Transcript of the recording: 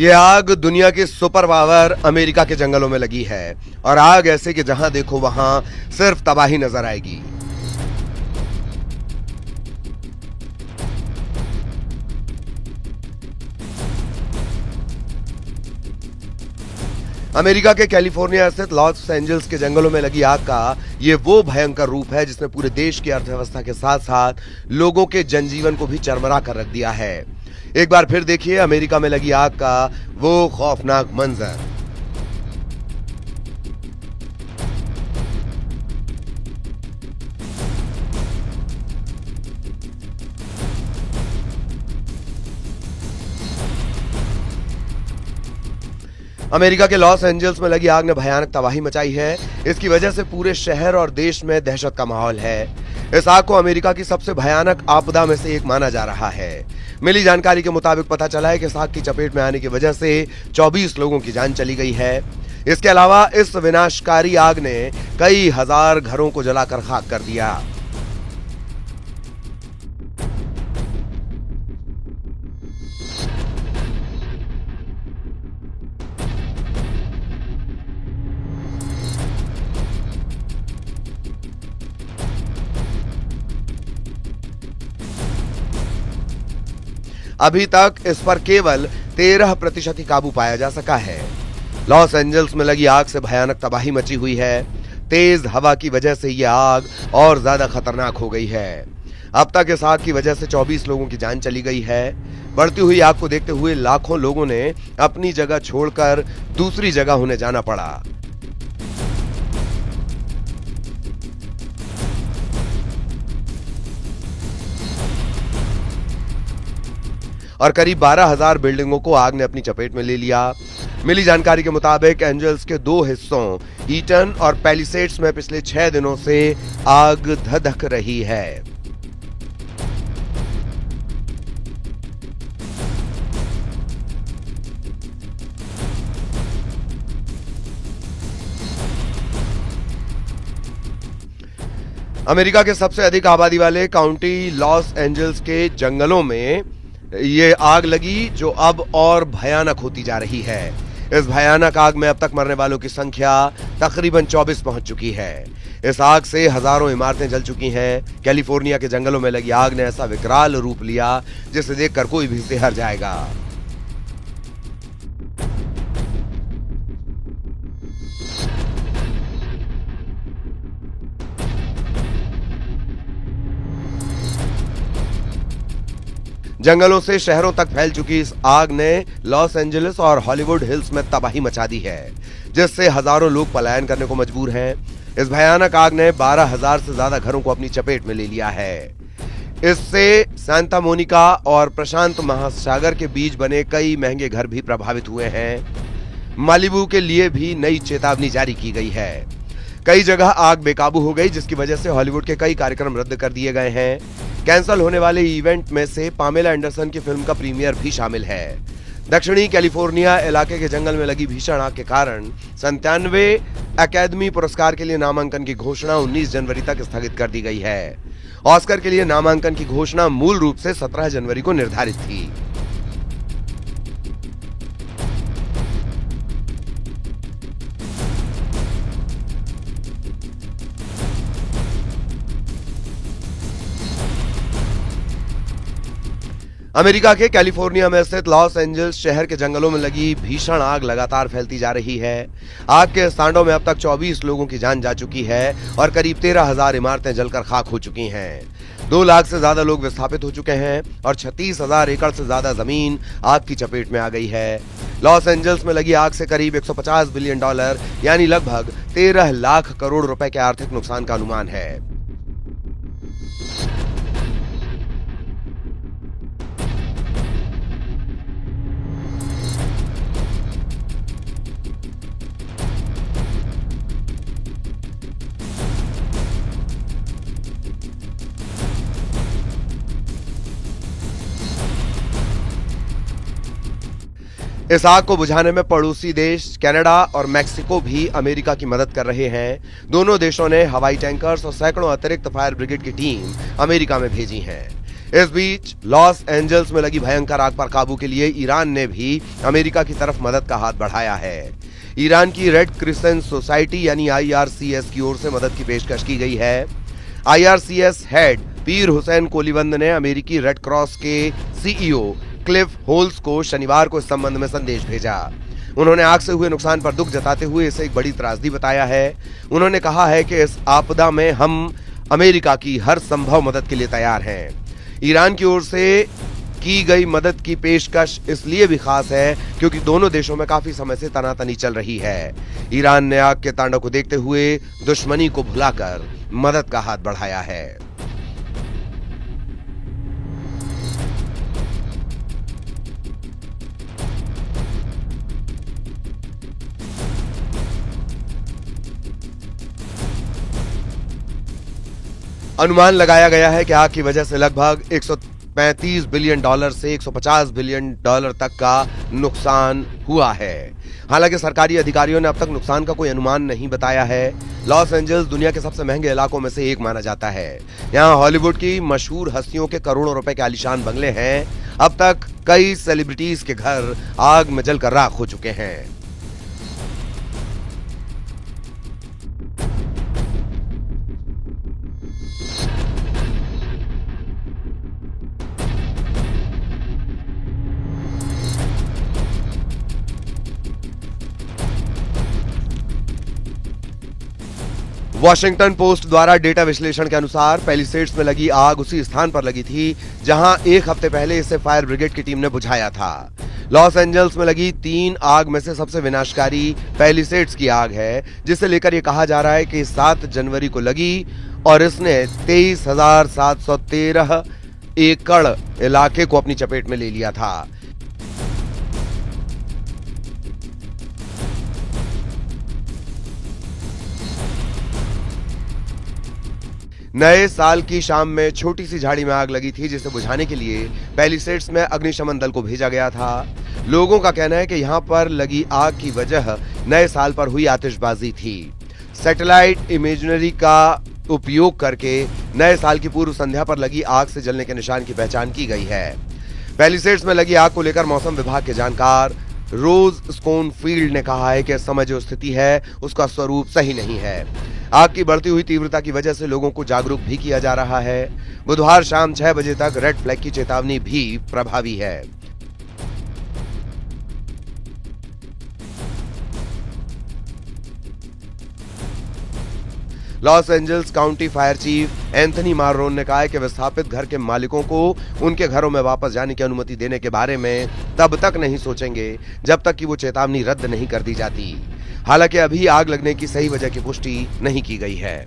ये आग दुनिया की सुपर पावर अमेरिका के जंगलों में लगी है और आग ऐसे कि जहां देखो वहां सिर्फ तबाही नजर आएगी। अमेरिका के कैलिफोर्निया स्थित लॉस एंजल्स के जंगलों में लगी आग का ये वो भयंकर रूप है जिसने पूरे देश की अर्थव्यवस्था के साथ साथ लोगों के जनजीवन को भी चरमरा कर रख दिया है। एक बार फिर देखिए अमेरिका में लगी आग का वो खौफनाक मंजर। अमेरिका के लॉस एंजल्स में लगी आग ने भयानक तबाही मचाई है। इसकी वजह से पूरे शहर और देश में दहशत का माहौल है। इस आग को अमेरिका की सबसे भयानक आपदा में से एक माना जा रहा है। मिली जानकारी के मुताबिक पता चला है कि इस आग की चपेट में आने की वजह से 24 लोगों की जान चली गई है। इसके अलावा इस विनाशकारी आग ने कई हजार घरों को जलाकर खाक कर दिया। अभी तक इस पर केवल 13% ही काबू पाया जा सका है। लॉस एंजल्स में लगी आग से भयानक तबाही मची हुई है। तेज हवा की वजह से यह आग और ज्यादा खतरनाक हो गई है। अब तक इस आग की वजह से 24 लोगों की जान चली गई है। बढ़ती हुई आग को देखते हुए लाखों लोगों ने अपनी जगह छोड़कर दूसरी जगह उन्हें जाना पड़ा। और करीब 12,000 बिल्डिंगों को आग ने अपनी चपेट में ले लिया। मिली जानकारी के मुताबिक एंजल्स के दो हिस्सों ईटन और पैलिसेड्स में पिछले 6 दिनों से आग धधक रही है। अमेरिका के सबसे अधिक आबादी वाले काउंटी लॉस एंजल्स के जंगलों में ये आग लगी जो अब और भयानक होती जा रही है। इस भयानक आग में अब तक मरने वालों की संख्या तकरीबन 24 पहुंच चुकी है। इस आग से हजारों इमारतें जल चुकी हैं। कैलिफोर्निया के जंगलों में लगी आग ने ऐसा विकराल रूप लिया जिसे देखकर कोई भी सिहर जाएगा। जंगलों से शहरों तक फैल चुकी इस आग ने लॉस एंजलिस और हॉलीवुड हिल्स में तबाही मचा दी है, जिससे हजारों लोग पलायन करने को मजबूर हैं। इस भयानक आग ने 12,000 से ज्यादा घरों को अपनी चपेट में ले लिया है। इससे सांता मोनिका और प्रशांत महासागर के बीच बने कई महंगे घर भी प्रभावित हुए हैं। मालिबू के लिए भी नई चेतावनी जारी की गई है। कई जगह आग बेकाबू हो गई, जिसकी वजह से हॉलीवुड के कई कार्यक्रम रद्द कर दिए गए हैं। कैंसल होने वाले इवेंट में से पामेला एंडरसन की फिल्म का प्रीमियर भी शामिल है। दक्षिणी कैलिफोर्निया इलाके के जंगल में लगी भीषण आग के कारण 97 अकादमी पुरस्कार के लिए नामांकन की घोषणा 19 जनवरी तक स्थगित कर दी गई है। ऑस्कर के लिए नामांकन की घोषणा मूल रूप से 17 जनवरी को निर्धारित थी। अमेरिका के कैलिफोर्निया में स्थित लॉस एंजल्स शहर के जंगलों में लगी भीषण आग लगातार फैलती जा रही है। आग के तांडव में अब तक 24 लोगों की जान जा चुकी है और करीब 13,000 इमारतें जलकर खाक हो चुकी हैं। 2 लाख से ज्यादा लोग विस्थापित हो चुके हैं और 36,000 एकड़ से ज्यादा जमीन आग की चपेट में आ गई है। लॉस एंजल्स में लगी आग से करीब $150 बिलियन यानी लगभग 13 लाख करोड़ रुपए के आर्थिक नुकसान का अनुमान है। इस आग को बुझाने में पड़ोसी देश कनाडा और मेक्सिको भी अमेरिका की मदद कर रहे हैं। दोनों देशों ने हवाई टैंकर्स और सैकड़ों अतिरिक्त फायर ब्रिगेड की टीम अमेरिका में भेजी हैं। इस बीच लॉस एंजल्स में लगी भयंकर आग पर काबू के लिए ईरान ने भी अमेरिका की तरफ मदद का हाथ बढ़ाया है। ईरान की रेड क्रिसेंट सोसाइटी यानी IRCS की ओर से मदद की पेशकश की गई है। IRCS हेड पीर हुसैन कोलीबंद ने अमेरिकी रेड क्रॉस के CEO क्लिफ होल्स को शनिवार को इस संबंध में संदेश भेजा। उन्होंने आग से हुए नुकसान पर दुख जताते हुए इसे एक बड़ी त्रासदी बताया है। उन्होंने कहा है कि इस आपदा में हम अमेरिका की हर संभव मदद के लिए तैयार हैं। ईरान की ओर से की गई मदद की पेशकश इसलिए भी खास है क्योंकि दोनों देशों में काफी समय से तनातनी चल रही है। ईरान ने आग के तांडव को देखते हुए दुश्मनी को भुलाकर मदद का हाथ बढ़ाया है। अनुमान लगाया गया है कि आग की वजह से लगभग 135 बिलियन डॉलर से 150 बिलियन डॉलर तक का नुकसान हुआ है। हालांकि सरकारी अधिकारियों ने अब तक नुकसान का कोई अनुमान नहीं बताया है। लॉस एंजल्स दुनिया के सबसे महंगे इलाकों में से एक माना जाता है। यहाँ हॉलीवुड की मशहूर हस्तियों के करोड़ों रुपए के आलीशान बंगले हैं। अब तक कई सेलिब्रिटीज के घर आग में जलकर राख हो चुके हैं। वॉशिंगटन पोस्ट द्वारा डेटा विश्लेषण के अनुसार पैलिसेड्स में लगी आग उसी स्थान पर लगी थी जहां एक हफ्ते पहले इसे फायर ब्रिगेड की टीम ने बुझाया था। लॉस एंजल्स में लगी 3 आग में से सबसे विनाशकारी पैलिसेड्स की आग है, जिसे लेकर यह कहा जा रहा है कि 7 जनवरी को लगी और इसने 23,713 एकड़ इलाके को अपनी चपेट में ले लिया था। नए साल की शाम में छोटी सी झाड़ी में आग लगी थी, जिसे बुझाने के लिए पैलिसेड्स में अग्निशमन दल को भेजा गया था। लोगों का कहना है कि यहां पर लगी आग की वजह नए साल पर हुई आतिशबाजी थी। सैटेलाइट इमेजरी का उपयोग करके नए साल की पूर्व संध्या पर लगी आग से जलने के निशान की पहचान की गई है। पैलिसेड्स में लगी आग को लेकर मौसम विभाग के जानकार रोज स्कोनफील्ड ने कहा है कि इस समय जो स्थिति है उसका स्वरूप सही नहीं है। आग की बढ़ती हुई तीव्रता की वजह से लोगों को जागरूक भी किया जा रहा है। बुधवार शाम 6 बजे तक रेड फ्लैग की चेतावनी भी प्रभावी है। Los Angeles County fire chief Anthony Marrone ने कहा है कि विस्थापित घर के मालिकों को उनके घरों में वापस जाने की अनुमति देने के बारे में तब तक नहीं सोचेंगे जब तक कि वो चेतावनी रद्द नहीं कर दी जाती। हालांकि अभी आग लगने की सही वजह की पुष्टि नहीं की गई है।